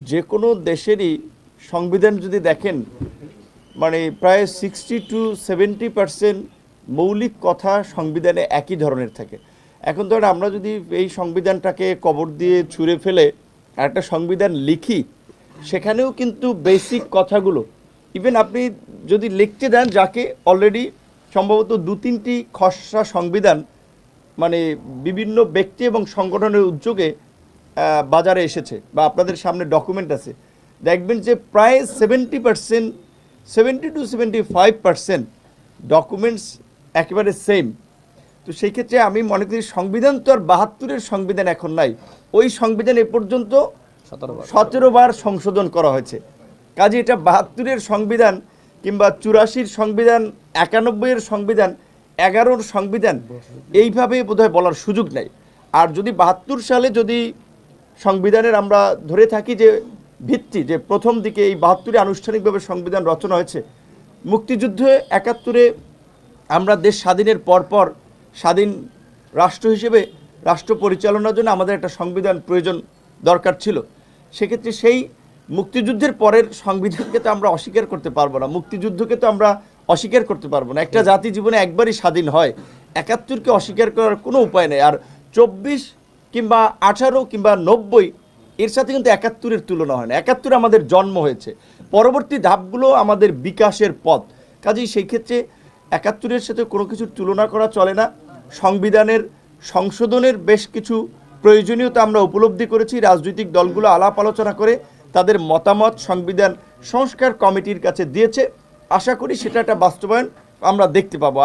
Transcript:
যে কোনো দেশেরই সংবিধান যদি দেখেন মানে প্রায় 60-70% মৌলিক কথা সংবিধানে একই ধরনের থাকে। এখন ধরেন আমরা যদি এই সংবিধানটাকে কবর দিয়ে ছুঁড়ে ফেলে একটা সংবিধান লিখি, সেখানেও কিন্তু বেসিক কথাগুলো ইভেন আপনি যদি লিখতে দেন যাকে অলরেডি সম্ভবত 2-3টি খসড়া সংবিধান মানে বিভিন্ন ব্যক্তি এবং সংগঠনের উদ্যোগে বাজারে এসেছে বা আপনাদের সামনে ডকুমেন্ট আছে, দেখবেন যে প্রায় 70% ডকুমেন্টস একেবারে সেম। তো সেই ক্ষেত্রে আমি মনে করি সংবিধান তো আর 72-এর সংবিধান এখন নাই, ওই সংবিধান এ পর্যন্ত 17 বার সংশোধন করা হয়েছে। কাজে এটা 72-এর সংবিধান কিংবা 84-র সংবিধান, 91-এর সংবিধান, 11-র সংবিধান এইভাবে বোধহয় বলার সুযোগ নাই। আর যদি 72 সালে যদি সংবিধানের আমরা ধরে থাকি যে ভিত্তি, যে প্রথম দিকে এই 72-এ আনুষ্ঠানিকভাবে সংবিধান রচনা হয়েছে, মুক্তিযুদ্ধে 71-এ আমরা দেশ স্বাধীনের পরপর স্বাধীন রাষ্ট্র হিসেবে রাষ্ট্র পরিচালনার জন্য আমাদের একটা সংবিধান প্রয়োজন দরকার ছিল। সেক্ষেত্রে সেই মুক্তিযুদ্ধের পরের সংবিধানকে তো আমরা অস্বীকার করতে পারবো না, মুক্তিযুদ্ধকে তো আমরা অস্বীকার করতে পারবো না। একটা জাতি জীবনে একবারই স্বাধীন হয়, 71-কে অস্বীকার করার কোনো উপায় নেই। আর 24 কিংবা 18 কিংবা 90 এর সাথে কিন্তু 71-এর তুলনা হয় না। 71-এ আমাদের জন্ম হয়েছে, পরবর্তী ধাপগুলো আমাদের বিকাশের পথ। কাজেই সেই ক্ষেত্রে 71-এর সাথে কোনো কিছুর তুলনা করা চলে না। সংবিধানের সংশোধনের বেশ কিছু প্রয়োজনীয়তা আমরা উপলব্ধি করেছি, রাজনৈতিক দলগুলো আলাপ আলোচনা করে তাদের মতামত সংবিধান সংস্কার কমিটির কাছে দিয়েছে। আশা করি সেটা একটা বাস্তবায়ন আমরা দেখতে পাবো।